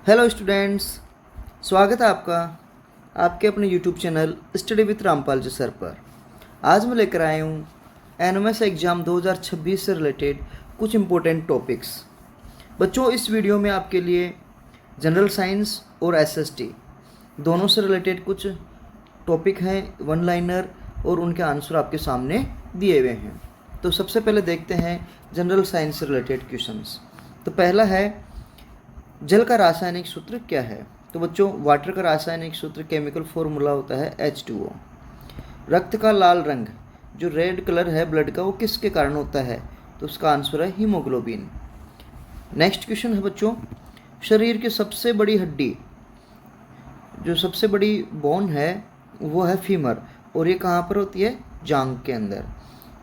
Hello students, स्वागत है आपका आपके अपने YouTube channel study with Rampal ji sir पर। आज मैं लेकर आया हूँ एनएमएस एग्ज़ाम 2026 से रिलेटेड कुछ इम्पोर्टेंट टॉपिक्स। बच्चों, इस वीडियो में आपके लिए जनरल साइंस और एसएसटी दोनों से रिलेटेड कुछ टॉपिक हैं, वन लाइनर, और उनके आंसर आपके सामने दिए हुए हैं। तो सबसे पहले देखते हैं जनरल साइंस से रिलेटेड क्वेश्चंस। तो पहला है, जल का रासायनिक सूत्र क्या है? तो बच्चों, वाटर का रासायनिक सूत्र केमिकल फॉर्मूला होता है H2O। रक्त का लाल रंग, जो रेड कलर है ब्लड का, वो किसके कारण होता है? तो उसका आंसर है हीमोग्लोबिन। नेक्स्ट क्वेश्चन है बच्चों, शरीर की सबसे बड़ी हड्डी, जो सबसे बड़ी बोन है वो है फीमर, और ये कहाँ पर होती है? जांघ के अंदर।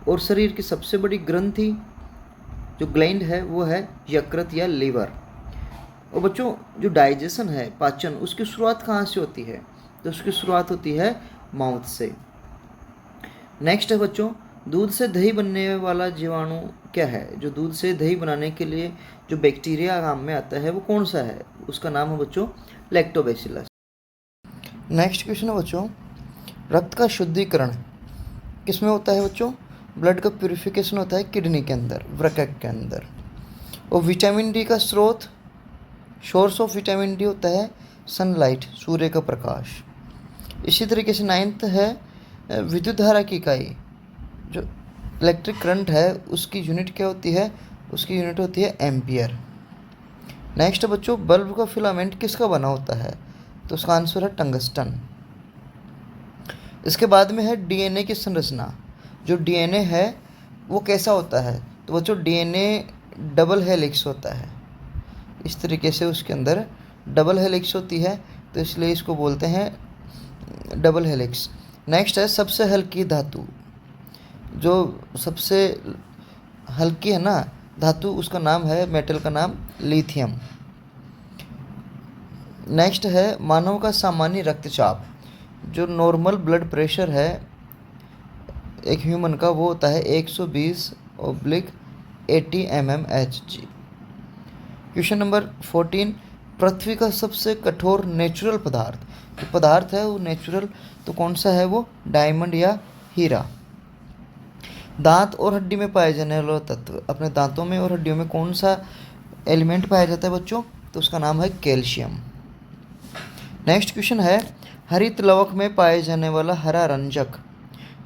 और शरीर की सबसे बड़ी ग्रंथि, जो ग्लैंड है, वो है यकृत या लीवर। और बच्चों, जो डाइजेशन है, पाचन, उसकी शुरुआत कहाँ से होती है? तो उसकी शुरुआत होती है माउथ से। नेक्स्ट है बच्चों, दूध से दही बनने वाला जीवाणु क्या है? जो दूध से दही बनाने के लिए जो बैक्टीरिया काम में आता है वो कौन सा है? उसका नाम है बच्चों लैक्टोबैसिलस। नेक्स्ट क्वेश्चन है बच्चों, रक्त का शुद्धिकरण किस में होता है बच्चों? ब्लड का प्यूरिफिकेशन होता है किडनी के अंदर, वृक्क के अंदर। और विटामिन डी का स्रोत, सोर्स ऑफ विटामिन डी होता है सनलाइट, सूर्य का प्रकाश। इसी तरीके से नाइन्थ है विद्युत धारा की इकाई, जो इलेक्ट्रिक करंट है उसकी यूनिट क्या होती है? उसकी यूनिट होती है एम्पियर। नेक्स्ट बच्चों, बल्ब का फिलामेंट किसका बना होता है? तो उसका आंसर है टंगस्टन। इसके बाद में है डीएनए की संरचना। जो डीएनए है वो कैसा होता है? तो बच्चों, डीएनए डबल हेलिक्स होता है। इस तरीके से उसके अंदर डबल हेलिक्स होती है, तो इसलिए इसको बोलते हैं डबल हेलिक्स। नेक्स्ट है सबसे हल्की धातु, जो सबसे हल्की है ना धातु, उसका नाम है, मेटल का नाम लिथियम। नेक्स्ट है मानव का सामान्य रक्तचाप, जो नॉर्मल ब्लड प्रेशर है एक ह्यूमन का, वो होता है 120/80 mmHg। क्वेश्चन नंबर 14, पृथ्वी का सबसे कठोर नेचुरल पदार्थ, जो पदार्थ है वो नेचुरल, तो कौन सा है वो? डायमंड या हीरा। दांत और हड्डी में पाए जाने वाला तत्व, अपने दांतों में और हड्डियों में कौन सा एलिमेंट पाया जाता है बच्चों? तो उसका नाम है कैल्शियम। नेक्स्ट क्वेश्चन है, हरित लवक में पाए जाने वाला हरा रंजक,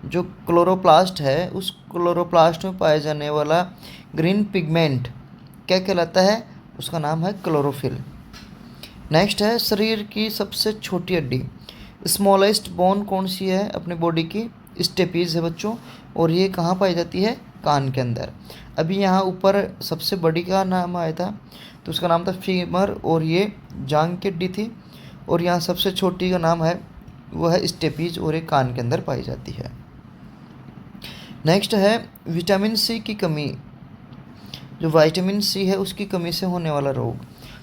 जो क्लोरोप्लास्ट है, उस क्लोरोप्लास्ट में पाए जाने वाला ग्रीन पिगमेंट क्या कहलाता है? उसका नाम है क्लोरोफिल। नेक्स्ट है शरीर की सबसे छोटी हड्डी, स्मॉलेस्ट बोन कौन सी है अपने बॉडी की? स्टेपीज है बच्चों, और ये कहाँ पाई जाती है? कान के अंदर। अभी यहाँ ऊपर सबसे बड़ी का नाम आया था, तो उसका नाम था फीमर, और ये जांघ की हड्डी थी। और यहाँ सबसे छोटी का नाम है वो है स्टेपीज, और ये कान के अंदर पाई जाती है। नेक्स्ट है विटामिन सी की कमी, जो विटामिन सी है उसकी कमी से होने वाला रोग,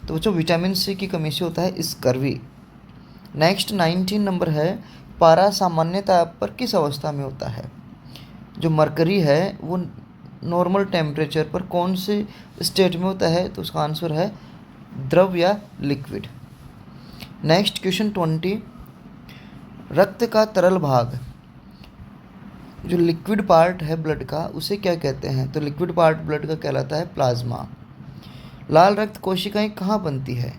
तो बच्चों विटामिन सी की कमी से होता है स्कर्वी। नेक्स्ट 19 नंबर है, पारा सामान्य ताप पर किस अवस्था में होता है? जो मरकरी है वो नॉर्मल टेम्परेचर पर कौन से स्टेट में होता है? तो उसका आंसर है द्रव या लिक्विड। नेक्स्ट क्वेश्चन 20, रक्त का तरल भाग, जो लिक्विड पार्ट है ब्लड का, उसे क्या कहते हैं? तो लिक्विड पार्ट ब्लड का कहलाता है प्लाज्मा। लाल रक्त कोशिकाएं कहाँ बनती है?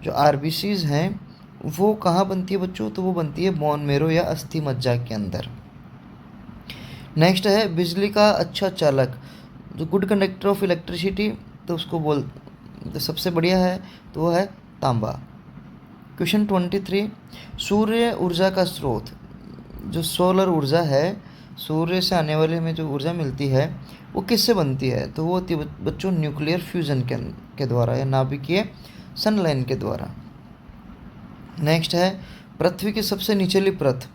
जो आरबीसीज हैं वो कहाँ बनती है बच्चों? तो वो बनती है बोन मेरो या अस्थि मज्जा के अंदर। नेक्स्ट है बिजली का अच्छा चालक, जो गुड कंडक्टर ऑफ इलेक्ट्रिसिटी, तो उसको तो सबसे बढ़िया है तो वो है तांबा। क्वेश्चन 23, सूर्य ऊर्जा का स्रोत, जो सोलर ऊर्जा है, सूर्य से आने वाले में जो ऊर्जा मिलती है वो किससे बनती है? तो वो होती है बच्चों न्यूक्लियर फ्यूजन के द्वारा, या नाभिकीय सनलाइन के द्वारा। नेक्स्ट है पृथ्वी की सबसे निचली परत,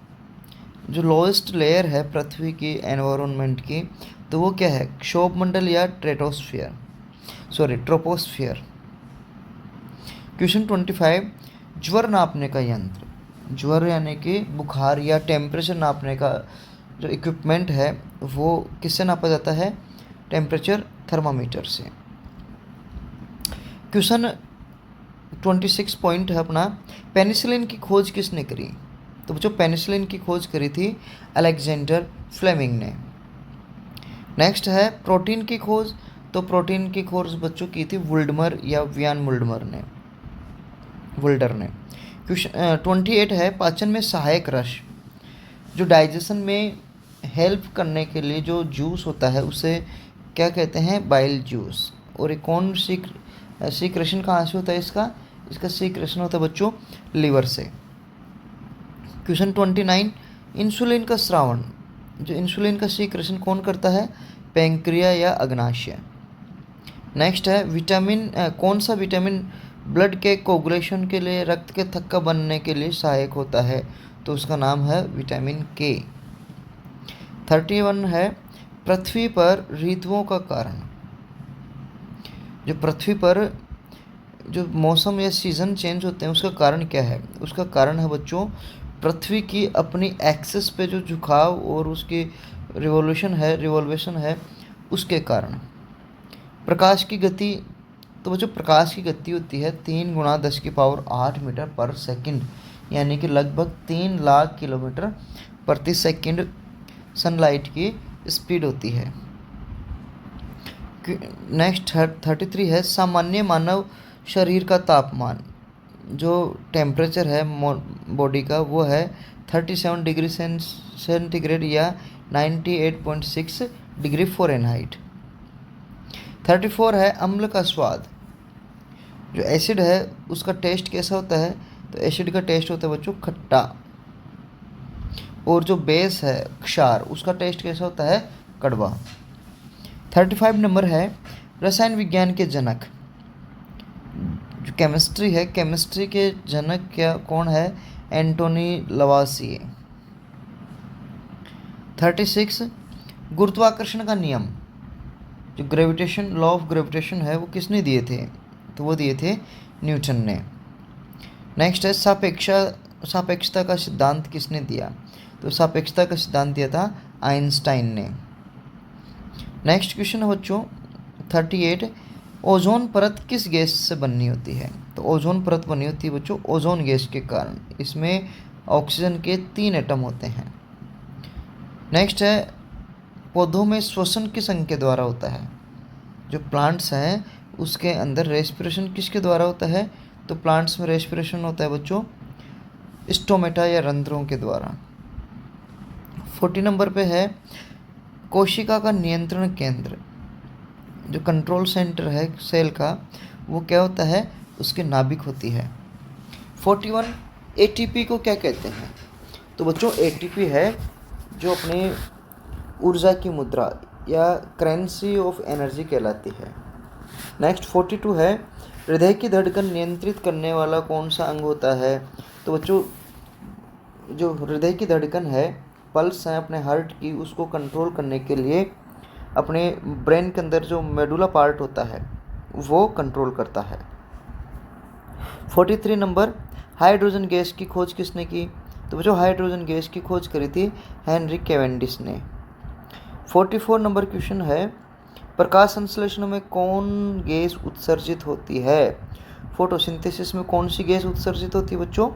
जो लोएस्ट लेयर है पृथ्वी की एनवायरनमेंट की, तो वो क्या है? क्षोभमंडल या ट्रोपोस्फियर। क्वेश्चन 25, ज्वर नापने का यंत्र, ज्वर यानी कि बुखार या टेम्परेचर नापने का जो इक्विपमेंट है वो किससे नापा जाता है? टेम्परेचर थर्मामीटर से। क्वेश्चन 26 पॉइंट है अपना, पेनिसिलिन की खोज किसने करी? तो बच्चों पेनिसिलिन की खोज करी थी अलेक्जेंडर फ्लेमिंग ने। नेक्स्ट है प्रोटीन की खोज, तो प्रोटीन की खोज बच्चों की थी वुल्डमर या वियान वुल्डर ने। क्वेश्चन 28 है पाचन में सहायक रस, जो डाइजेशन में हेल्प करने के लिए जो जूस होता है उसे क्या कहते हैं? Bile juice. और ये कौन सीक्रेशन कहाँ से होता है इसका सीक्रेशन होता है बच्चों लीवर से। क्वेश्चन 29 इंसुलिन का स्रावन, जो इंसुलिन का सीक्रेशन कौन करता है? पैंक्रिया या अग्नाशय। नेक्स्ट है विटामिन, कौन सा विटामिन ब्लड के कोगुलेशन के लिए, रक्त के थक्का बनने के लिए सहायक होता है? तो उसका नाम है विटामिन के। 31 है पृथ्वी पर ऋतुओं का कारण, जो पृथ्वी पर जो मौसम या सीज़न चेंज होते हैं उसका कारण क्या है? उसका कारण है बच्चों पृथ्वी की अपनी एक्सिस पे जो झुकाव और उसकी रिवॉल्वेशन है उसके कारण। प्रकाश की गति, तो बच्चों प्रकाश की गति होती है 3 × 10⁸ मीटर पर सेकंड, यानी कि लगभग 3 लाख किलोमीटर प्रति सेकंड सनलाइट की स्पीड होती है। नेक्स्ट 33 है सामान्य मानव शरीर का तापमान, जो टेम्परेचर है बॉडी का वो है 37 डिग्री सेंटीग्रेड या 98.6 डिग्री फ़ारेनहाइट। 34 है अम्ल का स्वाद, जो एसिड है उसका टेस्ट कैसा होता है? तो एसिड का टेस्ट होता है बच्चों खट्टा। और जो बेस है क्षार, उसका टेस्ट कैसा होता है? कड़वा। 35 नंबर है रसायन विज्ञान के जनक, जो केमिस्ट्री है, केमिस्ट्री के जनक क्या कौन है? एंटोनी लवासिए। 36 गुरुत्वाकर्षण का नियम, जो ग्रेविटेशन लॉ ऑफ ग्रेविटेशन है वो किसने दिए थे? तो वो दिए थे न्यूटन ने। नेक्स्ट है सापेक्षता का सिद्धांत किसने दिया? तो सापेक्षता का सिद्धांत दिया था आइंस्टाइन ने। नेक्स्ट क्वेश्चन है बच्चों 38 ओजोन परत किस गैस से बननी होती है? तो ओजोन परत बनी होती है बच्चों ओजोन गैस के कारण, इसमें ऑक्सीजन के 3 एटम होते हैं। नेक्स्ट है पौधों में श्वसन किस अंग के द्वारा होता है? जो प्लांट्स हैं उसके अंदर रेस्पिरेशन किसके द्वारा होता है? तो प्लांट्स में रेस्पिरेशन होता है बच्चों स्टोमेटा या रंध्रों के द्वारा। 40 नंबर पे है कोशिका का नियंत्रण केंद्र, जो कंट्रोल सेंटर है सेल का वो क्या होता है? उसकी नाभिक होती है। 41 एटीपी को क्या कहते हैं? तो बच्चों एटीपी है जो अपनी ऊर्जा की मुद्रा या करेंसी ऑफ एनर्जी कहलाती है। नेक्स्ट 42 है हृदय की धड़कन नियंत्रित करने वाला कौन सा अंग होता है? तो बच्चों जो हृदय की धड़कन है, पल्स है अपने हार्ट की, उसको कंट्रोल करने के लिए अपने ब्रेन के अंदर जो मेडुला पार्ट होता है वो कंट्रोल करता है। 43 नंबर हाइड्रोजन गैस की खोज किसने की? तो जो हाइड्रोजन गैस की खोज करी थी हेनरी कैवेंडिश ने। 44 नंबर क्वेश्चन है प्रकाश संश्लेषण में कौन गैस उत्सर्जित होती है? फोटोसिंथेसिस में कौन सी गैस उत्सर्जित होती है बच्चों?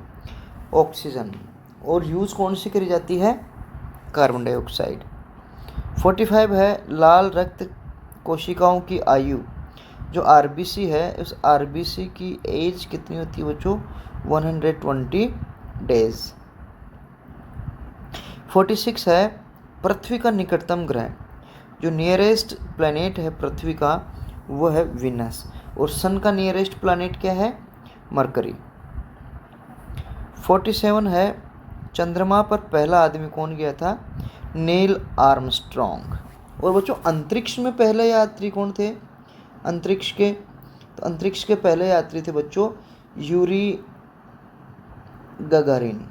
ऑक्सीजन। और यूज़ कौन सी करी जाती है? Carbon dioxide. 45 है लाल रक्त कोशिकाओं की आयु, जो आरबीसी है उस आरबीसी की एज कितनी होती है बच्चों? 120 डेज। 46 है पृथ्वी का निकटतम ग्रह, जो नियरेस्ट प्लैनेट है पृथ्वी का वो है विनस, और सन का नियरेस्ट प्लैनेट क्या है? मरकरी। 47 है चंद्रमा पर पहला आदमी कौन गया था? Neil Armstrong. और बच्चों अंतरिक्ष में पहले यात्री कौन थे अंतरिक्ष के? तो अंतरिक्ष के पहले यात्री थे बच्चों यूरी गगारिन।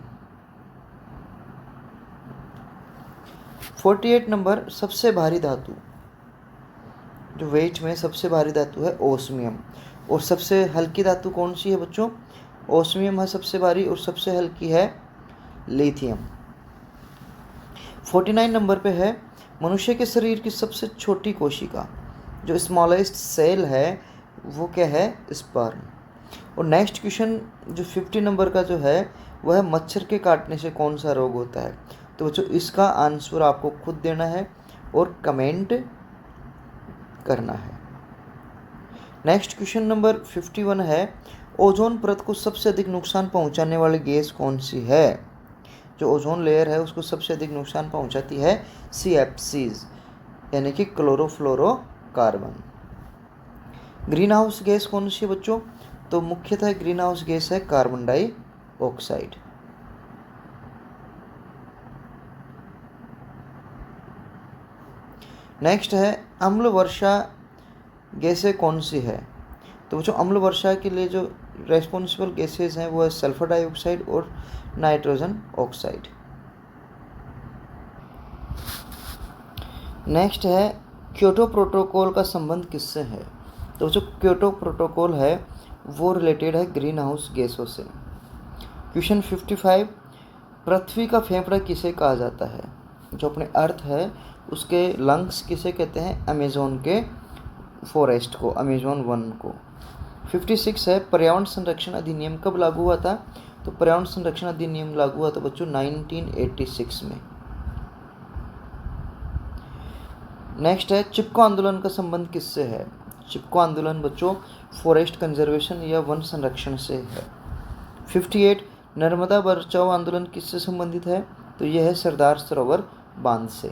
48 नंबर सबसे भारी धातु, जो वेट में सबसे भारी धातु है ओस्मियम, और सबसे हल्की धातु कौन सी है बच्चों? ओस्मियम है सबसे भारी और सबसे हल्की है लिथियम। 49 नंबर पे है मनुष्य के शरीर की सबसे छोटी कोशिका, जो स्मॉलेस्ट सेल है वो क्या है? स्पर्म। और नेक्स्ट क्वेश्चन जो 50 नंबर का जो है वह है मच्छर के काटने से कौन सा रोग होता है। तो बच्चों इसका आंसर आपको खुद देना है और कमेंट करना है। नेक्स्ट क्वेश्चन नंबर 51 है, ओजोन परत को सबसे अधिक नुकसान पहुंचाने वाली गैस कौन सी है। जो ओजोन लेयर है उसको सबसे अधिक नुकसान पहुंचाती है CFCs यानी कि क्लोरोफ्लोरोकार्बन। ग्रीन हाउस गैस कौन सी है बच्चों। तो मुख्यतः ग्रीन हाउस गैस है कार्बन डाइऑक्साइड। नेक्स्ट है अम्ल वर्षा गैसें कौन सी है। तो बच्चों अम्ल वर्षा के लिए जो रेस्पॉन्सिबल गैसेज हैं वो है सल्फर डाइऑक्साइड और नाइट्रोजन ऑक्साइड। नेक्स्ट है क्योटो प्रोटोकॉल का संबंध किससे है। तो जो क्योटो प्रोटोकॉल है वो रिलेटेड है ग्रीन हाउस गैसों से। क्वेश्चन 55, पृथ्वी का फेफड़ा किसे कहा जाता है। जो अपने अर्थ है उसके लंग्स किसे कहते हैं, अमेज़न के फॉरेस्ट को, अमेज़न वन को। 56 है, पर्यावरण संरक्षण अधिनियम कब लागू हुआ था। तो पर्यावरण संरक्षण अधिनियम लागू हुआ था बच्चों 1986 में। नेक्स्ट है चिपको आंदोलन का संबंध किससे है। चिपको आंदोलन बच्चों फॉरेस्ट कंजर्वेशन या वन संरक्षण से है। 58, नर्मदा बचाओ आंदोलन किससे संबंधित है। तो यह है सरदार सरोवर बांध से।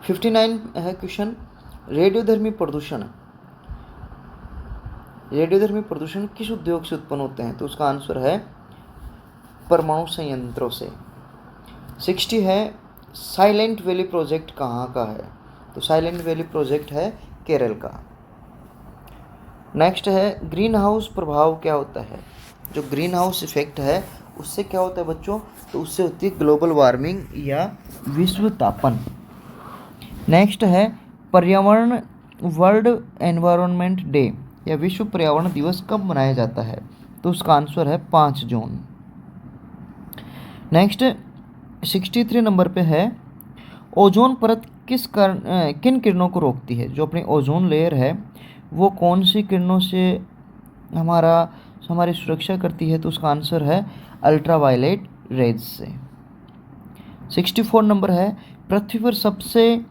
59 है क्वेश्चन, रेडियोधर्मी प्रदूषण किस उद्योग से उत्पन्न होते हैं। तो उसका आंसर है परमाणु संयंत्रों से। 60 है, साइलेंट वैली प्रोजेक्ट कहाँ का है। तो साइलेंट वैली प्रोजेक्ट है केरल का। नेक्स्ट है ग्रीन हाउस प्रभाव क्या होता है। जो ग्रीन हाउस इफेक्ट है उससे क्या होता है बच्चों। तो उससे होती है ग्लोबल वार्मिंग या विश्व तापन। नेक्स्ट है पर्यावरण वर्ल्ड एनवायरनमेंट डे या विश्व पर्यावरण दिवस कब मनाया जाता है। तो उसका आंसर है 5 जून। नेक्स्ट 63 नंबर पे है, ओजोन परत किन किरणों को रोकती है। जो अपनी ओजोन लेयर है वो कौन सी किरणों से हमारी सुरक्षा करती है। तो उसका आंसर है अल्ट्रावायलेट रेज से। 64 नंबर है, पृथ्वी पर सबसे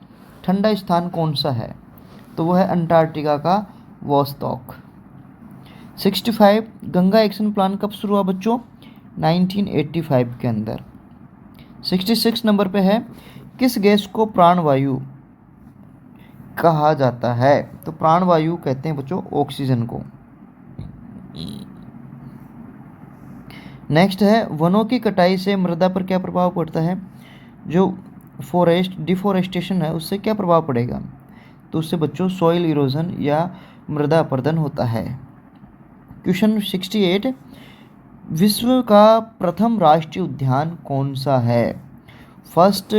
ठंडा स्थान कौन सा है। तो वह है अंटार्कटिका का वोस्टॉक। 65, गंगा एक्शन प्लान कब शुरू हुआ बच्चों 1985 के अंदर। 66 नंबर पे है, किस गैस को प्राणवायु कहा जाता है। तो प्राणवायु कहते हैं बच्चों ऑक्सीजन को। नेक्स्ट है, वनों की कटाई से मृदा पर क्या प्रभाव पड़ता है। जो डिफोरेस्टेशन है उससे क्या प्रभाव पड़ेगा। तो उससे बच्चों सॉइल इरोजन या मृदा अपरदन होता है। क्वेश्चन 68, विश्व का प्रथम राष्ट्रीय उद्यान कौन सा है। फर्स्ट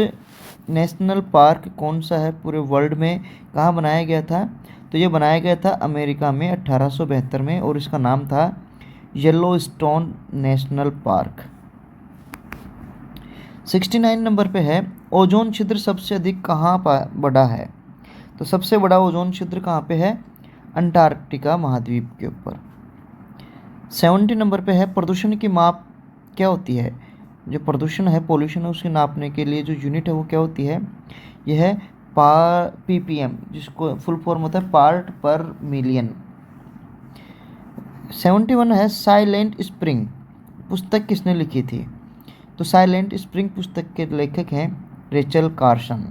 नेशनल पार्क कौन सा है पूरे वर्ल्ड में, कहाँ बनाया गया था। तो ये बनाया गया था अमेरिका में 1872 में और इसका नाम था येलोस्टोन नेशनल पार्क। 69 नंबर पे है, ओजोन छिद्र सबसे अधिक कहाँ बड़ा है। तो सबसे बड़ा ओजोन छिद्र कहाँ पे है, अंटार्कटिका महाद्वीप के ऊपर। 70 नंबर पे है, प्रदूषण की माप क्या होती है। जो प्रदूषण है, पोल्यूशन है, उसके नापने के लिए जो यूनिट है वो क्या होती है, यह है ppm, जिसको फुल फॉर्म होता है पार्ट पर मिलियन। 71 है, साइलेंट स्प्रिंग पुस्तक किसने लिखी थी। तो साइलेंट स्प्रिंग पुस्तक के लेखक हैं रेचल कार्सन।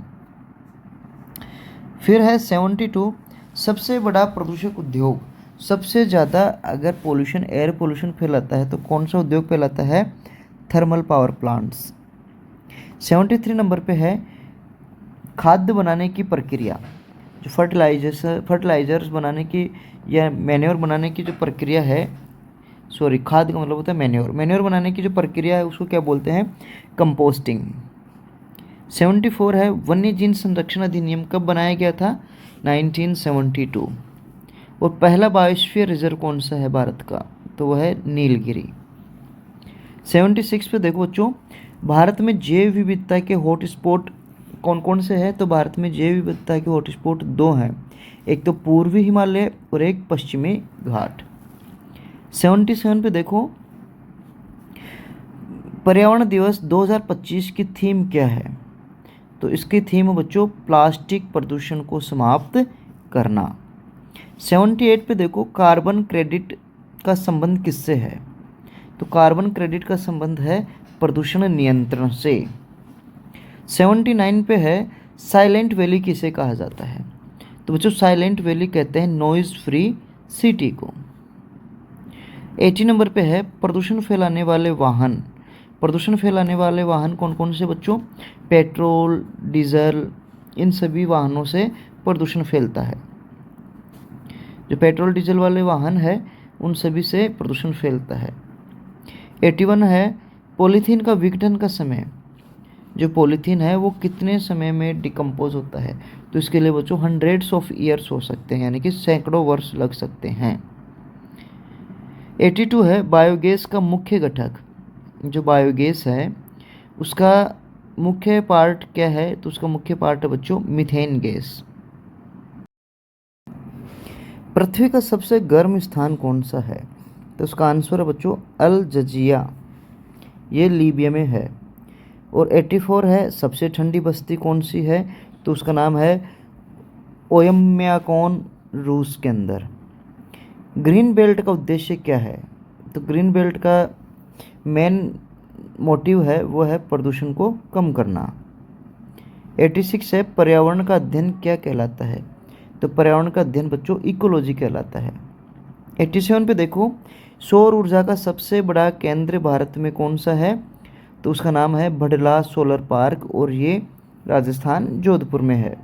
फिर है 72, सबसे बड़ा प्रदूषक उद्योग, सबसे ज़्यादा अगर पोल्यूशन एयर पोल्यूशन फैलाता है तो कौन सा उद्योग फैलाता है, थर्मल पावर प्लांट्स। 73 नंबर पे है, खाद्य बनाने की प्रक्रिया, जो फर्टिलाइजर्स बनाने की या मैन्योर बनाने की जो प्रक्रिया है, सॉरी खाद का मतलब होता है मैन्योर बनाने की जो प्रक्रिया है उसको क्या बोलते हैं, कंपोस्टिंग। 74 है, वन्य जीव संरक्षण अधिनियम कब बनाया गया था 1972। और पहला बायोस्फीयर रिजर्व कौन सा है भारत का, तो वह है नीलगिरी। 76 पे देखो बच्चों, भारत में जैव विविधता के हॉटस्पॉट कौन कौन से हैं। तो भारत में जैव विविधता के हॉटस्पॉट 2 हैं, एक तो पूर्वी हिमालय और एक पश्चिमी घाट। 77 पे देखो, पर्यावरण दिवस 2025 की थीम क्या है? तो इसकी थीम है बच्चों प्लास्टिक प्रदूषण को समाप्त करना। 78 पे देखो, कार्बन क्रेडिट का संबंध किससे है? तो कार्बन क्रेडिट का संबंध है प्रदूषण नियंत्रण से। 79 पे है, साइलेंट वैली किसे कहा जाता है? तो बच्चों साइलेंट वैली कहते हैं नॉइज फ्री सिटी को। 80 नंबर पे है, प्रदूषण फैलाने वाले वाहन। प्रदूषण फैलाने वाले वाहन कौन कौन से बच्चों? पेट्रोल, डीजल, इन सभी वाहनों से प्रदूषण फैलता है। जो पेट्रोल डीजल वाले वाहन है उन सभी से प्रदूषण फैलता है। 81 है, पॉलीथीन का विघटन का समय। जो पॉलीथीन है वो कितने समय में डिकम्पोज होता है? तो इसके लिए बच्चों हंड्रेड्स ऑफ ईयर्स हो सकते हैं, यानी कि सैकड़ों वर्ष लग सकते हैं। 82 है, बायोगैस का मुख्य घटक। जो बायोगैस है उसका मुख्य पार्ट क्या है? तो उसका मुख्य पार्ट है बच्चों मीथेन गैस। पृथ्वी का सबसे गर्म स्थान कौन सा है? तो उसका आंसर है बच्चों अल जजिया, ये लीबिया में है। और 84 है, सबसे ठंडी बस्ती कौन सी है? तो उसका नाम है ओयम्याकोन, रूस के अंदर। ग्रीन बेल्ट का उद्देश्य क्या है? तो ग्रीन बेल्ट का मेन मोटिव है वो है प्रदूषण को कम करना। 86 है, पर्यावरण का अध्ययन क्या कहलाता है? तो पर्यावरण का अध्ययन बच्चों इकोलॉजी कहलाता है। 87 पे देखो, सौर ऊर्जा का सबसे बड़ा केंद्र भारत में कौन सा है? तो उसका नाम है भडला सोलर पार्क, और ये राजस्थान जोधपुर में है।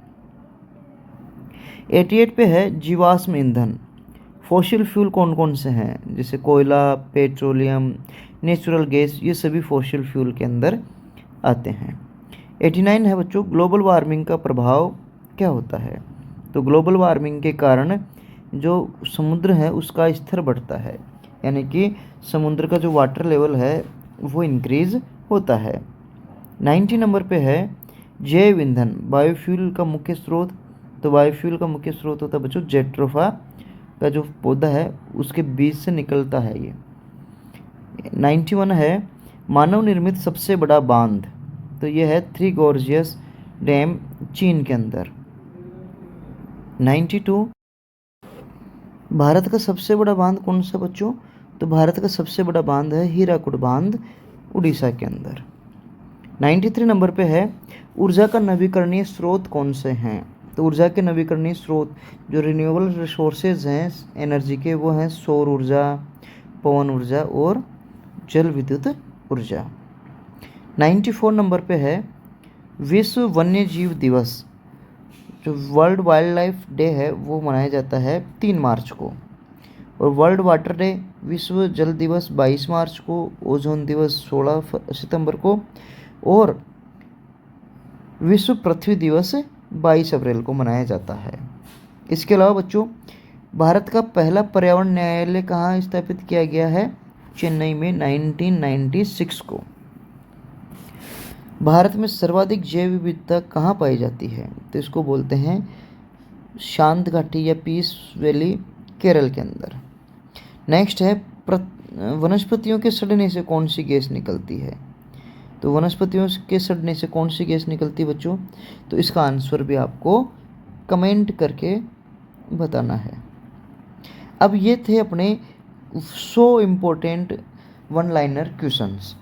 88 पे है, जीवाश्म ईंधन। फॉसिल फ्यूल कौन कौन से हैं? जैसे कोयला, पेट्रोलियम, नेचुरल गैस, ये सभी फॉसिल फ्यूल के अंदर आते हैं। 89 है बच्चों, ग्लोबल वार्मिंग का प्रभाव क्या होता है? तो ग्लोबल वार्मिंग के कारण जो समुद्र है उसका स्तर बढ़ता है, यानी कि समुद्र का जो वाटर लेवल है वो इंक्रीज होता है। 90 नंबर पे है, जैव ईंधन बायोफ्यूल का मुख्य स्रोत। तो बायोफ्यूल का मुख्य स्रोत होता है बच्चों जेट्रोफा का जो पौधा है उसके बीज से निकलता है ये। 91 है, मानव निर्मित सबसे बड़ा बांध। तो ये है थ्री गॉर्जियस डैम, चीन के अंदर। 92, भारत का सबसे बड़ा बांध कौन सा बच्चों? तो भारत का सबसे बड़ा बांध है हीराकुड बांध, उड़ीसा के अंदर। 93 नंबर पे है, ऊर्जा का नवीकरणीय स्रोत कौन से हैं? तो ऊर्जा के नवीकरणीय स्रोत जो रिन्यूएबल रिसोर्सेज हैं एनर्जी के, वो हैं सौर ऊर्जा, पवन ऊर्जा और जल विद्युत ऊर्जा। 94 नंबर पे है, विश्व वन्य जीव दिवस। जो वर्ल्ड वाइल्ड लाइफ डे है वो मनाया जाता है 3 मार्च को। और वर्ल्ड वाटर डे, विश्व जल दिवस 22 मार्च को, ओजोन दिवस 16 सितंबर को, और विश्व पृथ्वी दिवस 22 अप्रैल को मनाया जाता है। इसके अलावा बच्चों, भारत का पहला पर्यावरण न्यायालय कहाँ स्थापित किया गया है? चेन्नई में 1996 को। भारत में सर्वाधिक जैव विविधता कहाँ पाई जाती है? तो इसको बोलते हैं शांत घाटी या पीस वैली, केरल के अंदर। नेक्स्ट है, वनस्पतियों के सड़ने से कौन सी गैस निकलती है? तो वनस्पतियों के सड़ने से कौन सी गैस निकलती है बच्चों? तो इसका आंसर भी आपको कमेंट करके बताना है। अब ये थे अपने 100 इम्पोर्टेंट वन लाइनर क्वेश्चंस।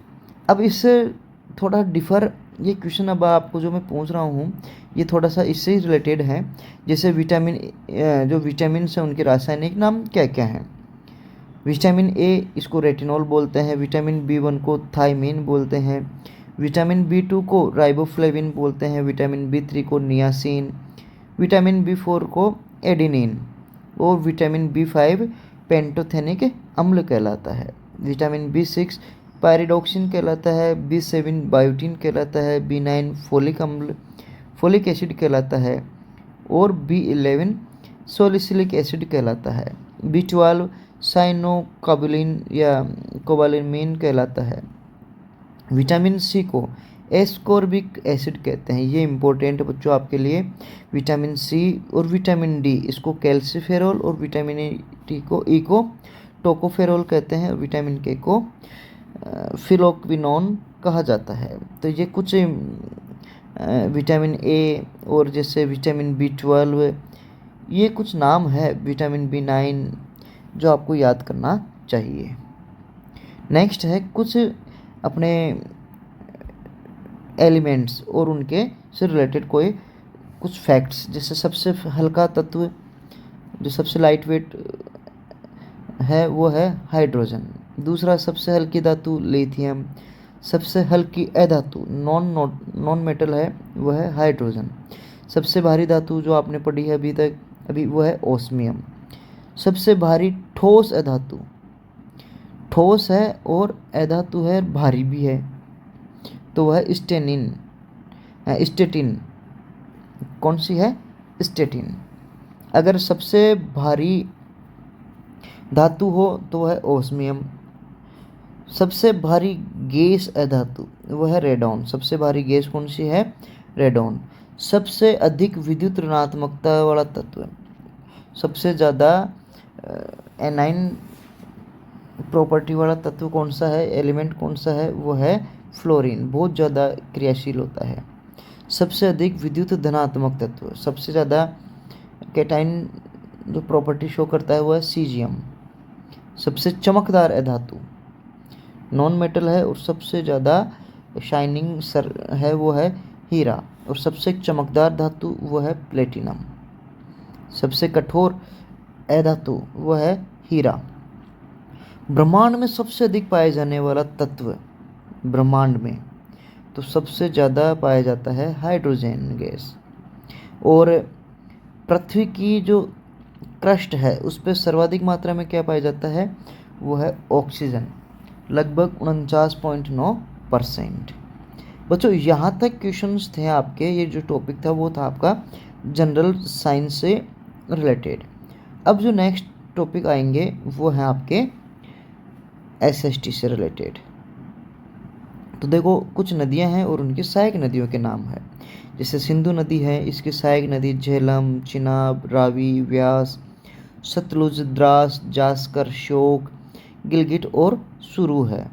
अब इससे थोड़ा डिफ़र ये क्वेश्चन अब आपको जो मैं पूछ रहा हूँ ये थोड़ा सा इससे ही रिलेटेड है। जैसे विटामिन, जो विटामिन है उनके रासायनिक नाम क्या क्या हैं? विटामिन ए इसको रेटिनॉल बोलते हैं, विटामिन B1 को थायमीन बोलते हैं, विटामिन B2 को राइबोफ्लेविन बोलते हैं, विटामिन B3 को नियासिन, विटामिन B4 को एडिनिन, और विटामिन B5 पेंटोथेनिक अम्ल कहलाता है, विटामिन B6 पायरिडॉक्सिन कहलाता है, B7 बायोटिन कहलाता है, B9 फोलिक एसिड कहलाता है, और B11 सैलिसिलिक एसिड कहलाता है, B12 साइनोकाबुलिन या कोबालामिन कहलाता है। विटामिन सी को एस्कॉर्बिक एसिड कहते हैं, ये इंपॉर्टेंट बच्चों आपके लिए। विटामिन सी और विटामिन डी इसको कैल्सिफेरॉल, और विटामिन टी को टोकोफेरोल कहते हैं, विटामिन के को फिलोक्विनोन कहा जाता है। तो ये कुछ विटामिन ए और जैसे विटामिन B12, ये कुछ नाम है विटामिन B9 जो आपको याद करना चाहिए। नेक्स्ट है कुछ अपने एलिमेंट्स और उनके से रिलेटेड कोई कुछ फैक्ट्स। जैसे सबसे हल्का तत्व जो सबसे लाइट वेट है वो है हाइड्रोजन। दूसरा सबसे हल्की धातु लिथियम। सबसे हल्की अधातु नॉन मेटल है वो है हाइड्रोजन। सबसे भारी धातु जो आपने पढ़ी है अभी वो है ओस्मियम। सबसे भारी ठोस अधातु, ठोस है और अधातु है भारी भी है, तो वह है स्टेटिन। कौन सी है? स्टेटिन। अगर सबसे भारी धातु हो तो वह है ओस्मियम। सबसे भारी गैस अधातु वह है रेडॉन। सबसे भारी गैस कौन सी है? रेडॉन। सबसे अधिक विद्युत ऋणात्मकता वाला तत्व, सबसे ज़्यादा एनाइन प्रॉपर्टी वाला तत्व कौन सा है, एलिमेंट कौन सा है? वो है फ्लोरीन, बहुत ज़्यादा क्रियाशील होता है। सबसे अधिक विद्युत धनात्मक तत्व, सबसे ज़्यादा कैटाइन जो प्रॉपर्टी शो करता है वो है सीजियम। सबसे चमकदार अधातु नॉन मेटल है और सबसे ज़्यादा शाइनिंग सर है वो है हीरा, और सबसे चमकदार धातु वो है प्लेटिनम। सबसे कठोर अधातु वो है हीरा। ब्रह्मांड में सबसे अधिक पाए जाने वाला तत्व, ब्रह्मांड में तो सबसे ज़्यादा पाया जाता है हाइड्रोजन गैस। और पृथ्वी की जो क्रस्ट है उस पर सर्वाधिक मात्रा में क्या पाया जाता है? वो है ऑक्सीजन, लगभग 49.9%। बच्चों यहाँ तक क्वेश्चंस थे आपके। ये जो टॉपिक था वो था आपका जनरल साइंस से रिलेटेड। अब जो नेक्स्ट टॉपिक आएंगे वो है आपके SST से रिलेटेड। तो देखो कुछ नदियां हैं और उनकी सहायक नदियों के नाम है। जैसे सिंधु नदी है, इसकी सहायक नदी झेलम, चिनाब, रावी, व्यास, सतलुज, द्रास, जास्कर, श्योक, गिलगिट और सुरू है।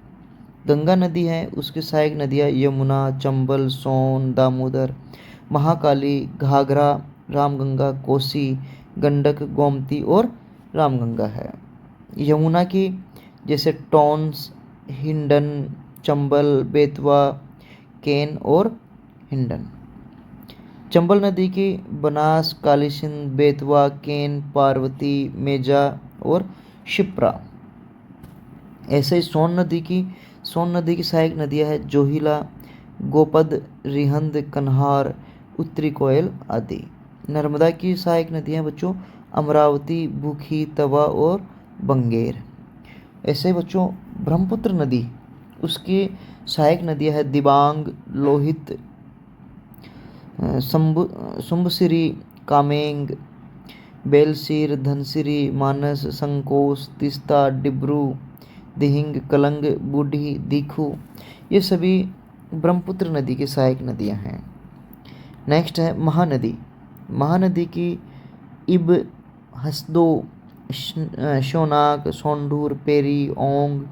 गंगा नदी है, उसकी सहायक नदियाँ यमुना, चंबल, सोन, दामोदर, महाकाली, घाघरा, रामगंगा, कोसी, गंडक, गोमती और रामगंगा है। यमुना की जैसे टॉन्स, हिंडन, चंबल, बेतवा, केन और हिंडन। चंबल नदी की बनास, कालीसिंध, बेतवा, केन, पार्वती, मेजा और शिप्रा। ऐसे ही सोन नदी की सहायक नदियाँ है जोहिला, गोपद, रिहंद, कन्हार, उत्तरी कोयल आदि। नर्मदा की सहायक नदियाँ बच्चों अमरावती, भूखी, तवा और बंगेर। ऐसे बच्चों ब्रह्मपुत्र नदी, उसकी सहायक नदियाँ है दिबांग, लोहित, सुम्बसिरी, कामेंग, बेलसिर, धनसिरी, मानस, संकोस, तिस्ता, डिब्रू, दिहिंग, कलंग, बूढ़ी, दीखू, ये सभी ब्रह्मपुत्र नदी की सहायक नदियाँ हैं। नेक्स्ट है महानदी। महानदी की इब, हसदो, शोनाक, सोंढूर, पेरी, ओंग,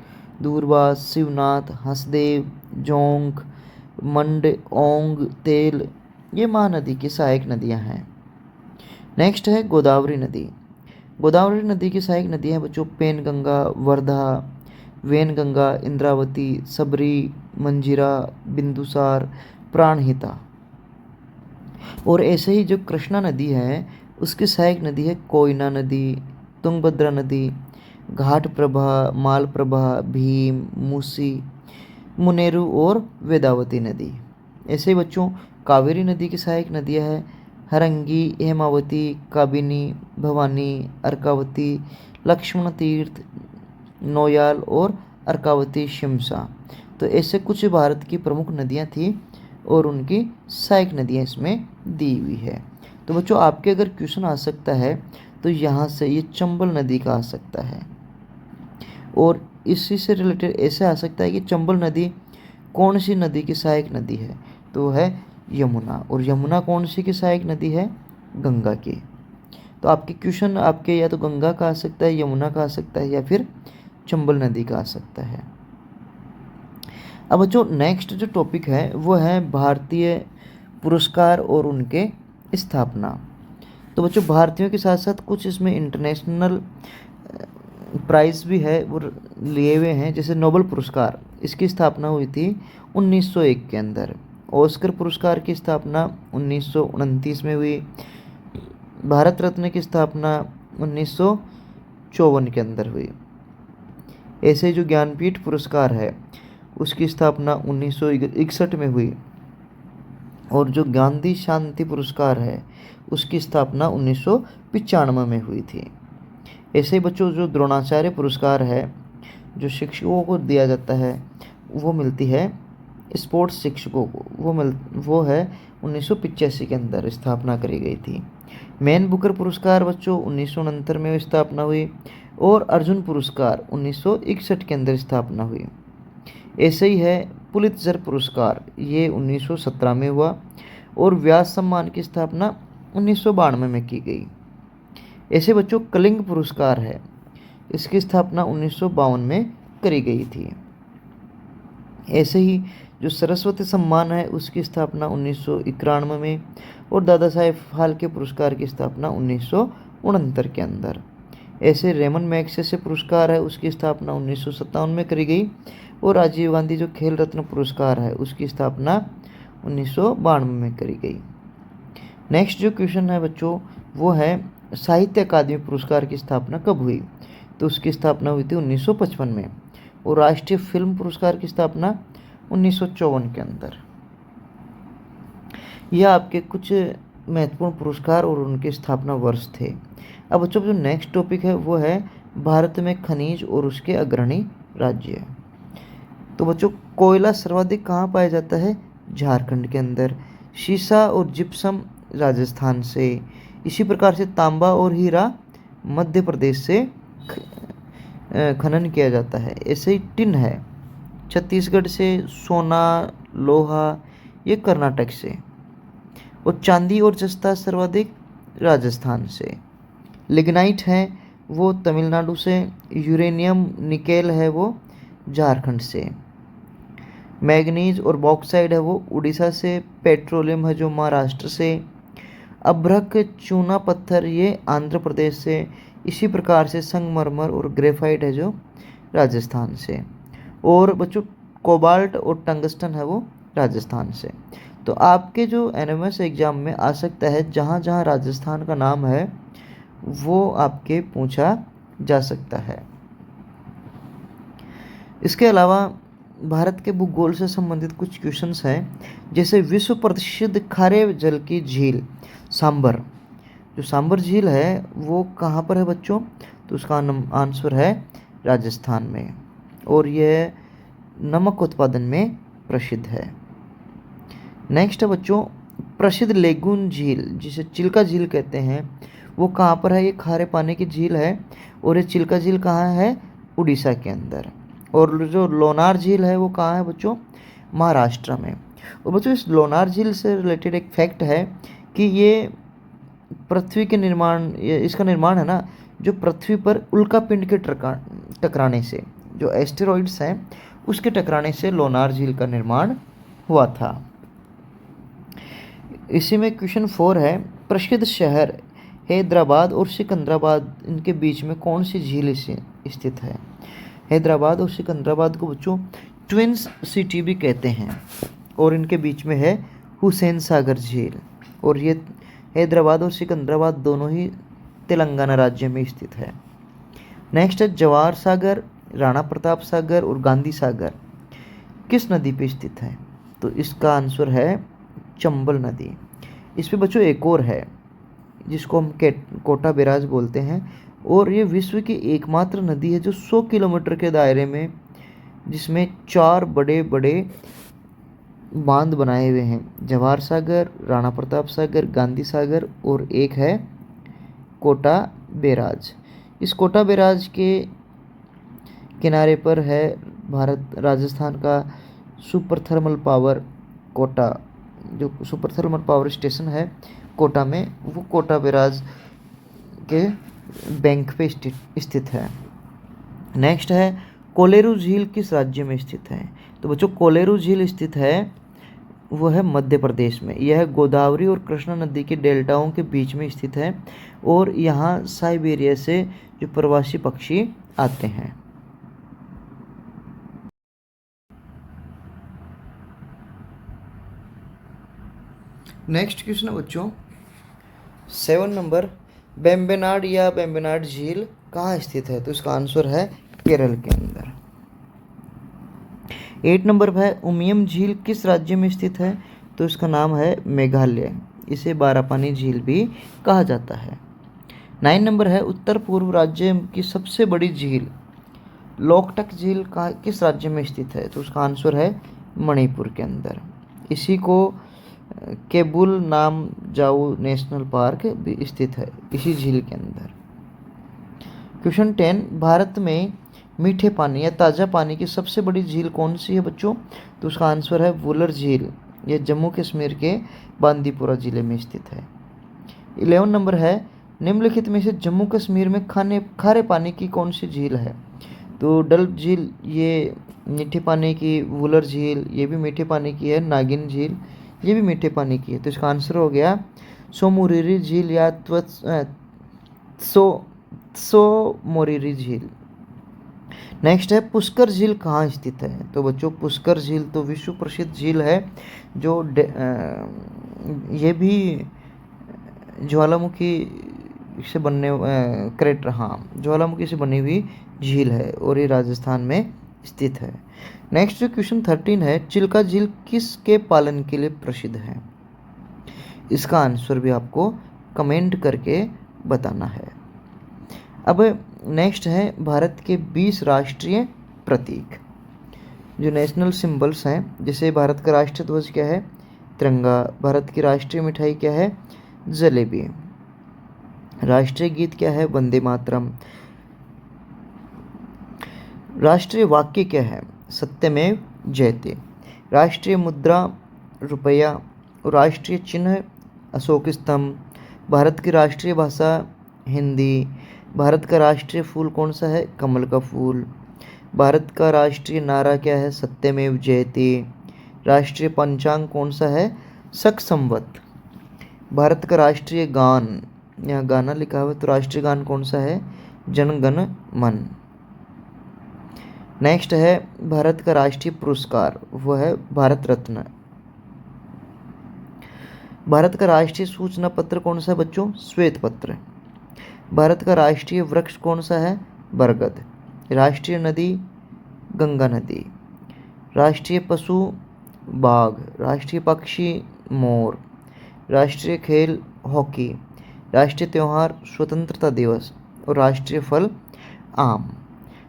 दूरबा, शिवनाथ, हसदेव, जोंक, मंड, ओंग, तेल, ये महानदी की सहायक नदियां हैं। नेक्स्ट है गोदावरी नदी। गोदावरी नदी की सहायक नदियां बच्चों पेनगंगा, वर्धा, वेनगंगा, इंद्रावती, सबरी, मंजीरा, बिंदुसार, प्राणहिता। और ऐसे ही जो कृष्णा नदी है उसकी सहायक नदी है कोयना नदी, तुंगभद्रा नदी, घाट प्रभा, मालप्रभा, भीम, मूसी, मुनेरु और वेदावती नदी। ऐसे ही बच्चों कावेरी नदी की सहायक नदियाँ हैं हरंगी, हेमावती, काबिनी, भवानी, अर्कावती, लक्ष्मण तीर्थ, नोयाल और अर्कावती शिमसा। तो ऐसे कुछ भारत की प्रमुख नदियाँ थी और उनकी सहायक नदियाँ इसमें दी हुई है। तो बच्चों आपके अगर क्वेश्चन आ सकता है तो यहाँ से ये चंबल नदी का आ सकता है, और इसी से रिलेटेड ऐसे आ सकता है कि चंबल नदी कौन सी नदी की सहायक नदी है? तो है यमुना। और यमुना कौन सी की सहायक नदी है? गंगा की। तो आपके क्वेश्चन आपके या तो गंगा का आ सकता है, यमुना का आ सकता है, या फिर चंबल नदी का आ सकता है। अब जो नेक्स्ट जो टॉपिक है वो है भारतीय पुरस्कार और उनके स्थापना। तो बच्चों भारतीयों के साथ साथ कुछ इसमें इंटरनेशनल प्राइज भी है वो लिए हुए हैं, जैसे नोबेल पुरस्कार, इसकी स्थापना हुई थी 1901 के अंदर। ऑस्कर पुरस्कार की स्थापना 1929 में हुई। भारत रत्न की स्थापना 1954 के अंदर हुई। ऐसे जो ज्ञानपीठ पुरस्कार है उसकी स्थापना 1961 में हुई। और जो गांधी शांति पुरस्कार है उसकी स्थापना 1995 में हुई थी। ऐसे ही बच्चों जो द्रोणाचार्य पुरस्कार है जो शिक्षकों को दिया जाता है वो मिलती है स्पोर्ट्स शिक्षकों को, वो है 1985 के अंदर स्थापना करी गई थी। मैन बुकर पुरस्कार बच्चों 1969 में स्थापना हुई। और अर्जुन पुरस्कार 1961 के अंदर स्थापना हुई। ऐसे ही है पुलित्जर पुरस्कार, ये 1917 में हुआ। और व्यास सम्मान की स्थापना 1992 में की गई। ऐसे बच्चों कलिंग पुरस्कार है, इसकी स्थापना 1952 में करी गई थी। ऐसे ही जो सरस्वती सम्मान है उसकी स्थापना 1991 में। और दादा साहेब फाल्के पुरस्कार की स्थापना 1969 के अंदर। ऐसे रेमन मैग्सेसे पुरस्कार है उसकी स्थापना 1957 में करी गई। और राजीव गांधी जो खेल रत्न पुरस्कार है उसकी स्थापना 1992 में करी गई। नेक्स्ट जो क्वेश्चन है बच्चों वो है साहित्य अकादमी पुरस्कार की स्थापना कब हुई? तो उसकी स्थापना हुई थी 1955 में। और राष्ट्रीय फिल्म पुरस्कार की स्थापना 1954 के अंदर। यह आपके कुछ महत्वपूर्ण पुरस्कार और उनके स्थापना वर्ष थे। अब बच्चों जो नेक्स्ट टॉपिक है वो है भारत में खनिज और उसके अग्रणी राज्य। तो बच्चों कोयला सर्वाधिक कहाँ पाया जाता है? झारखंड के अंदर। शीशा और जिप्सम राजस्थान से। इसी प्रकार से तांबा और हीरा मध्य प्रदेश से खनन किया जाता है। ऐसे ही टिन है छत्तीसगढ़ से। सोना लोहा ये कर्नाटक से। और चांदी और जस्ता सर्वाधिक राजस्थान से। लिग्नाइट है वो तमिलनाडु से। यूरेनियम निकेल है वो झारखंड से। मैग्नीज और बॉक्साइड है वो उड़ीसा से। पेट्रोलियम है जो महाराष्ट्र से। अभ्रक चूना पत्थर ये आंध्र प्रदेश से। इसी प्रकार से संगमरमर और ग्रेफाइट है जो राजस्थान से। और बच्चों कोबाल्ट और टंगस्टन है वो राजस्थान से। तो आपके जो एनएमएस एग्जाम में आ सकता है जहाँ जहाँ राजस्थान का नाम है वो आपके पूछा जा सकता है। इसके अलावा भारत के भूगोल से संबंधित कुछ क्वेश्चंस हैं, जैसे विश्व प्रसिद्ध खारे जल की झील सांबर। जो सांबर झील है वो कहाँ पर है बच्चों? तो उसका आंसर है राजस्थान में। और यह नमक उत्पादन में प्रसिद्ध है। नेक्स्ट है बच्चों प्रसिद्ध लेगून झील जिसे चिल्का झील कहते हैं वो कहाँ पर है? ये खारे पानी की झील है। और ये चिल्का झील कहाँ है? उड़ीसा के अंदर। और जो लोनार झील है वो कहाँ है बच्चों? महाराष्ट्र में। और बच्चों इस लोनार झील से रिलेटेड एक फैक्ट है कि ये पृथ्वी के निर्माण, इसका निर्माण है ना जो पृथ्वी पर उल्कापिंड के टकराने से, जो एस्टेरॉइड्स हैं उसके टकराने से लोनार झील का निर्माण हुआ था। इसी में क्वेश्चन 4 है प्रसिद्ध शहर हैदराबाद और सिकंदराबाद इनके बीच में कौन सी झील स्थित है? हैदराबाद और सिकंदराबाद को बच्चों ट्विंस सिटी भी कहते हैं। और इनके बीच में है हुसैन सागर झील। और ये हैदराबाद और सिकंदराबाद दोनों ही तेलंगाना राज्य में स्थित है। नेक्स्ट है जवाहर सागर, राणा प्रताप सागर और गांधी सागर किस नदी पे स्थित है? तो इसका आंसर है चंबल नदी। इस पे बच्चों एक और है जिसको हम कोटा बैराज बोलते हैं। और ये विश्व की एकमात्र नदी है जो 100 किलोमीटर के दायरे में, जिसमें 4 बड़े बड़े बांध बनाए हुए हैं। जवाहर सागर, राणा प्रताप सागर, गांधी सागर और एक है कोटा बैराज। इस कोटा बैराज के किनारे पर है भारत राजस्थान का सुपर थर्मल पावर कोटा, जो सुपर थर्मल पावर स्टेशन है कोटा में, वो कोटा बैराज के बैंक पे स्थित है। नेक्स्ट है कोलेरू झील किस राज्य में स्थित है? तो बच्चों कोलेरू झील स्थित है वो है मध्य प्रदेश में। यह गोदावरी और कृष्णा नदी के डेल्टाओं के बीच में स्थित है और यहाँ साइबेरिया से जो प्रवासी पक्षी आते हैं। नेक्स्ट क्वेश्चन है बच्चों 7 नंबर, बेम्बेनाड या बेम्बेनाड झील कहाँ स्थित है? तो इसका आंसर है केरल के अंदर। 8 नंबर पर है उमियम झील किस राज्य में स्थित है? तो इसका नाम है मेघालय। इसे बारापानी झील भी कहा जाता है। 9 नंबर है उत्तर पूर्व राज्य की सबसे बड़ी झील लोकटक झील किस राज्य में स्थित है? तो उसका आंसर है मणिपुर के अंदर। इसी को केबुल नाम जाऊ नेशनल पार्क भी स्थित है इसी झील के अंदर। क्वेश्चन 10, भारत में मीठे पानी या ताज़ा पानी की सबसे बड़ी झील कौन सी है बच्चों? तो उसका आंसर है वुलर झील। यह जम्मू कश्मीर के बांदीपुरा जिले में स्थित है। 11 नंबर है निम्नलिखित में से जम्मू कश्मीर में खारे पानी की कौन सी झील है? तो डल झील ये मीठे पानी की, वुलर झील ये भी मीठे पानी की है, नागिन झील ये भी मीठे पानी की है। तो इसका आंसर हो गया सोमुरिरी झील या मोरिरी झील। नेक्स्ट है पुष्कर झील कहाँ स्थित है? तो बच्चों पुष्कर झील तो विश्व प्रसिद्ध झील है जो ये भी ज्वालामुखी से बनने क्रेटर ज्वालामुखी से बनी हुई झील है और ये राजस्थान में स्थित है। नेक्स्ट जो क्वेश्चन 13 है चिल्का झील किसके पालन के लिए प्रसिद्ध है? इसका आंसर भी आपको कमेंट करके बताना है। अब नेक्स्ट है भारत के 20 राष्ट्रीय प्रतीक जो नेशनल सिंबल्स हैं। जैसे भारत का राष्ट्रीय ध्वज क्या है? तिरंगा। भारत की राष्ट्रीय मिठाई क्या है? जलेबी। राष्ट्रीय गीत क्या है? वंदे मातरम। राष्ट्रीय वाक्य क्या है? सत्यमेव जयते। राष्ट्रीय मुद्रा रुपया। राष्ट्रीय चिन्ह अशोक स्तंभ। भारत की राष्ट्रीय भाषा हिंदी। भारत का राष्ट्रीय फूल कौन सा है? कमल का फूल। भारत का राष्ट्रीय नारा क्या है? सत्यमेव जयते। राष्ट्रीय पंचांग कौन सा है? शक संवत। भारत का राष्ट्रीय गान, यहाँ गाना लिखा हुआ है तो राष्ट्रीय गान कौन सा है? जन गण मन। नेक्स्ट है भारत का राष्ट्रीय पुरस्कार, वो है भारत रत्न। भारत का राष्ट्रीय सूचना पत्र कौन सा है बच्चों? श्वेत पत्र। भारत का राष्ट्रीय वृक्ष कौन सा है? बरगद। राष्ट्रीय नदी गंगा नदी। राष्ट्रीय पशु बाघ। राष्ट्रीय पक्षी मोर। राष्ट्रीय खेल हॉकी। राष्ट्रीय त्यौहार स्वतंत्रता दिवस और राष्ट्रीय फल आम।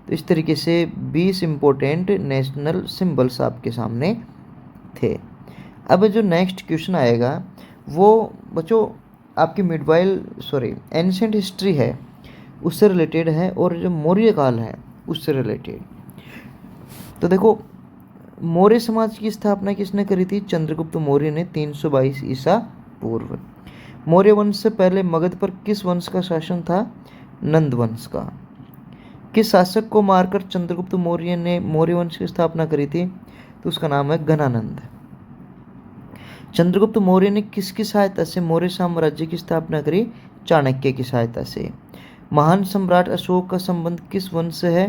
तो इस तरीके से 20 इम्पोर्टेंट नेशनल सिंबल्स आपके सामने थे। अब जो नेक्स्ट क्वेश्चन आएगा वो बच्चों आपकी एंशिएंट हिस्ट्री है उससे रिलेटेड है और जो मौर्य काल है उससे रिलेटेड। तो देखो मौर्य समाज की स्थापना किसने करी थी? चंद्रगुप्त मौर्य ने 322 ईसा पूर्व। मौर्य वंश से पहले मगध पर किस वंश का शासन था? नंद वंश का। किस शासक को मारकर चंद्रगुप्त मौर्य ने मौर्य वंश की स्थापना करी थी? तो उसका नाम है घनानंद। चंद्रगुप्त मौर्य ने किसकी सहायता से मौर्य साम्राज्य की स्थापना करी? चाणक्य की सहायता से। महान सम्राट अशोक का संबंध किस वंश से है?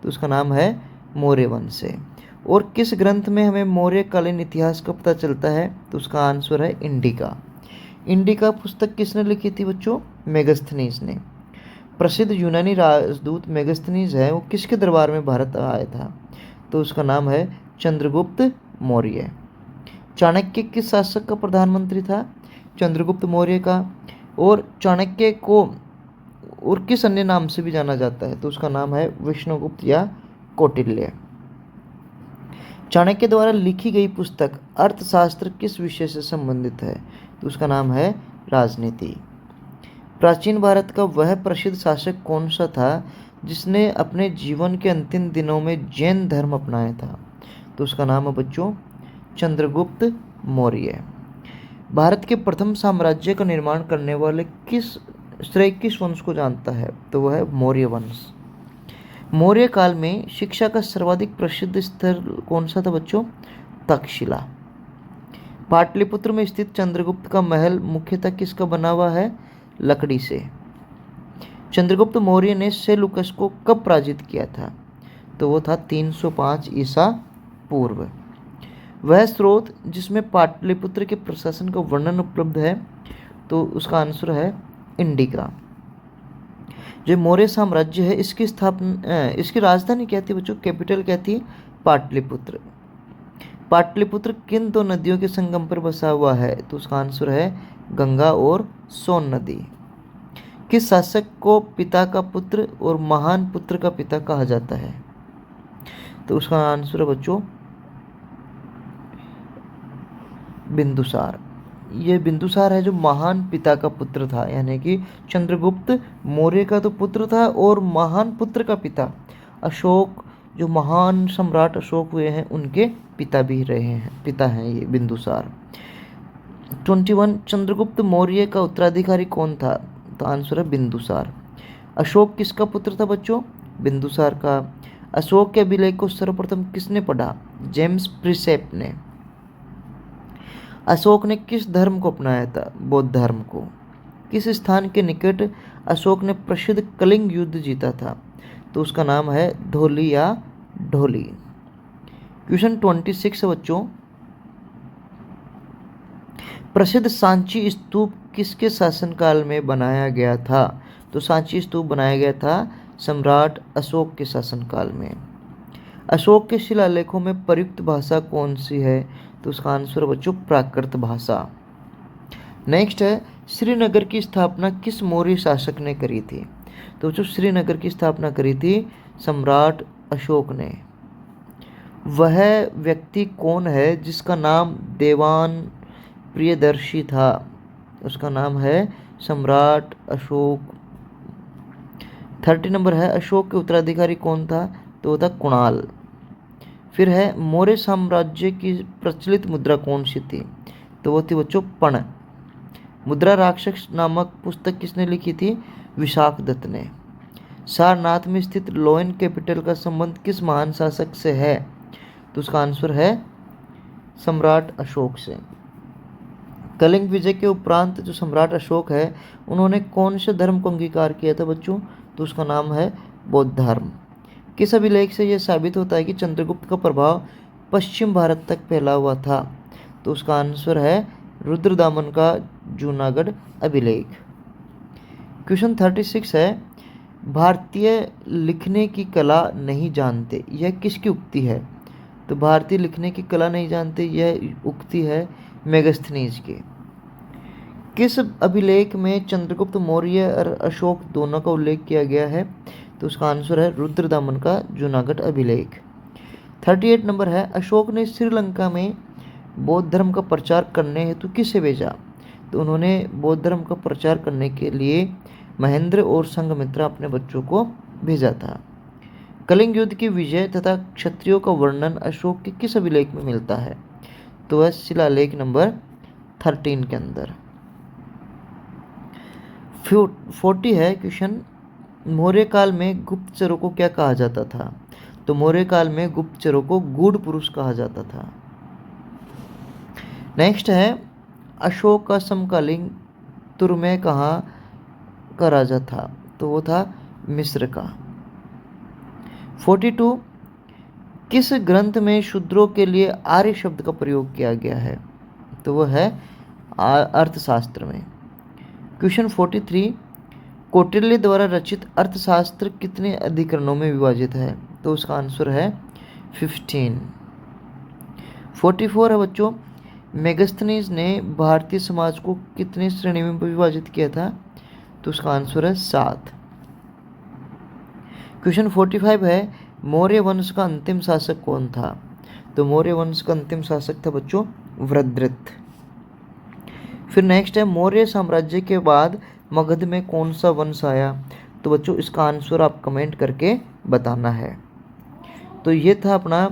तो उसका नाम है मौर्य वंश से। और किस ग्रंथ में हमें मौर्य कालीन इतिहास का पता चलता है? तो उसका आंसर है इंडिका। इंडिका पुस्तक किसने लिखी थी बच्चों? मेगस्थनीज ने। प्रसिद्ध यूनानी राजदूत मेगस्थनीज है वो किसके दरबार में भारत आया था? तो उसका नाम है चंद्रगुप्त मौर्य। चाणक्य किस शासक का प्रधानमंत्री था? चंद्रगुप्त मौर्य का। और चाणक्य को और किस अन्य नाम से भी जाना जाता है? तो उसका नाम है विष्णुगुप्त या कौटिल्य। चाणक्य द्वारा लिखी गई पुस्तक अर्थशास्त्र किस विषय से संबंधित है? तो उसका नाम है राजनीति। प्राचीन भारत का वह प्रसिद्ध शासक कौन सा था जिसने अपने जीवन के अंतिम दिनों में जैन धर्म अपनाया था? तो उसका नाम है बच्चों चंद्रगुप्त मौर्य। भारत के प्रथम साम्राज्य का निर्माण करने वाले किस श्रेय किस वंश को जानता है? तो वह है मौर्य वंश। मौर्य काल में शिक्षा का सर्वाधिक प्रसिद्ध स्थल कौन सा था बच्चों? तक्षशिला। पाटलिपुत्र में स्थित चंद्रगुप्त का महल मुख्यतः किसका बना हुआ है? लकड़ी से। चंद्रगुप्त मौर्य ने सेलुकस को कब पराजित किया था? तो वो था 305 ईसा पूर्व। वह स्रोत जिसमें पाटलिपुत्र के प्रशासन का वर्णन उपलब्ध है, तो उसका आंसर है इंडिका। जो मौर्य साम्राज्य है इसकी स्थापना, इसकी राजधानी क्या थी बच्चों? कैपिटल क्या थी? पाटलिपुत्र। पाटलिपुत्र किन दो नदियों के संगम पर बसा हुआ है? तो उसका आंसर है गंगा और सोन नदी। किस शासक को पिता का पुत्र और महान पुत्र का पिता कहा जाता है? तो उसका आंसर है बच्चों बिंदुसार। ये बिंदुसार है जो महान पिता का पुत्र था, यानी कि चंद्रगुप्त मौर्य का तो पुत्र था और महान पुत्र का पिता अशोक, जो महान सम्राट अशोक हुए हैं उनके पिता भी रहे हैं, पिता हैं ये बिंदुसार। 21 चंद्रगुप्त मौर्य का उत्तराधिकारी कौन था? तो आंसर है बिंदुसार। अशोक किसका पुत्र था बच्चों? बिंदुसार का। अशोक के अभिलेख को सर्वप्रथम किसने पढ़ा? जेम्स प्रिसेप ने। अशोक ने किस धर्म को अपनाया था? बौद्ध धर्म को। किस स्थान के निकट अशोक ने प्रसिद्ध कलिंग युद्ध जीता था? तो उसका नाम है धौली या ढोली। क्वेश्चन 26 है बच्चों, प्रसिद्ध सांची स्तूप किसके शासनकाल में बनाया गया था? तो सांची स्तूप बनाया गया था सम्राट अशोक के शासनकाल में। अशोक के शिलालेखों में प्रयुक्त भाषा कौन सी है? तो उसका आंसर बच्चों प्राकृत भाषा। नेक्स्ट है श्रीनगर की स्थापना किस मौर्य शासक ने करी थी? तो जो श्रीनगर की स्थापना करी थी सम्राट अशोक ने। वह व्यक्ति कौन है जिसका नाम देवान प्रियदर्शी था? उसका नाम है सम्राट अशोक। 30 नंबर है अशोक के उत्तराधिकारी कौन था? तो वो था कुणाल। फिर है मौर्य साम्राज्य की प्रचलित मुद्रा कौन सी थी? तो वो थी बच्चों पण। मुद्रा राक्षस नामक पुस्तक किसने लिखी थी? विशाख दत्त ने। सारनाथ में स्थित लोयन कैपिटल का संबंध किस महान शासक से है? तो उसका आंसर है सम्राट अशोक से। कलिंग विजय के उपरांत जो सम्राट अशोक है उन्होंने कौन से धर्म को अंगीकार किया था बच्चों? तो उसका नाम है बौद्ध धर्म। किस अभिलेख से यह साबित होता है कि चंद्रगुप्त का प्रभाव पश्चिम भारत तक फैला हुआ था? तो उसका आंसर है रुद्रदामन का जूनागढ़ अभिलेख। क्वेश्चन 36 है भारतीय लिखने की कला नहीं जानते, यह किसकी उक्ति है? तो भारतीय लिखने की कला नहीं जानते, यह उक्ति है मेगस्थनीज की। किस अभिलेख में चंद्रगुप्त मौर्य और अशोक दोनों का उल्लेख किया गया है? तो उसका आंसर है रुद्रदामन का जूनागढ़ अभिलेख। 38 नंबर है अशोक ने श्रीलंका में बौद्ध धर्म का प्रचार करने हेतु किसे भेजा? तो उन्होंने बौद्ध धर्म का प्रचार करने के लिए महेंद्र और संघमित्रा अपने बच्चों को भेजा था। कलिंग युद्ध की विजय तथा क्षत्रियों का वर्णन अशोक के किस अभिलेख में मिलता है? तो वह शिलालेख नंबर 13 के अंदर। 40 है क्वेश्चन, मौर्य काल में गुप्तचरों को क्या कहा जाता था? तो मौर्य काल में गुप्तचरों को गूढ़ पुरुष कहा जाता था। नेक्स्ट है अशोक का समकालीन तुर्मे कहाँ का राजा था? तो वो था मिस्र का। 42 किस ग्रंथ में शूद्रों के लिए आर्य शब्द का प्रयोग किया गया है? तो वो है अर्थशास्त्र में। क्वेश्चन 43 कौटिल्य द्वारा रचित अर्थशास्त्र कितने अधिकरणों में विभाजित है? तो उसका आंसर है 15। 44 है बच्चों, मेगस्थनीज ने भारतीय समाज को कितने श्रेणी में विभाजित किया था? तो उसका आंसर है 7। क्वेश्चन 45 है मौर्य वंश का अंतिम शासक कौन था? तो मौर्य वंश का अंतिम शासक था बच्चों वृद्धृत। फिर नेक्स्ट है मौर्य साम्राज्य के बाद मगध में कौन सा वंश आया? तो बच्चों इसका आंसर आप कमेंट करके बताना है। तो ये था अपना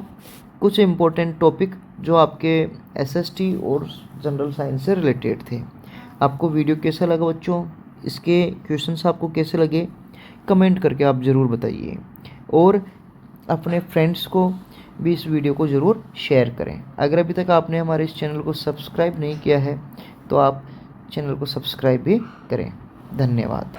कुछ इम्पोर्टेंट टॉपिक जो आपके एसएसटी और जनरल साइंस से रिलेटेड थे। आपको वीडियो कैसा लगा बच्चों? इसके क्वेश्चंस आपको कैसे लगे कमेंट करके आप ज़रूर बताइए, और अपने फ्रेंड्स को भी इस वीडियो को ज़रूर शेयर करें। अगर अभी तक आपने हमारे इस चैनल को सब्सक्राइब नहीं किया है तो आप चैनल को सब्सक्राइब भी करें। धन्यवाद।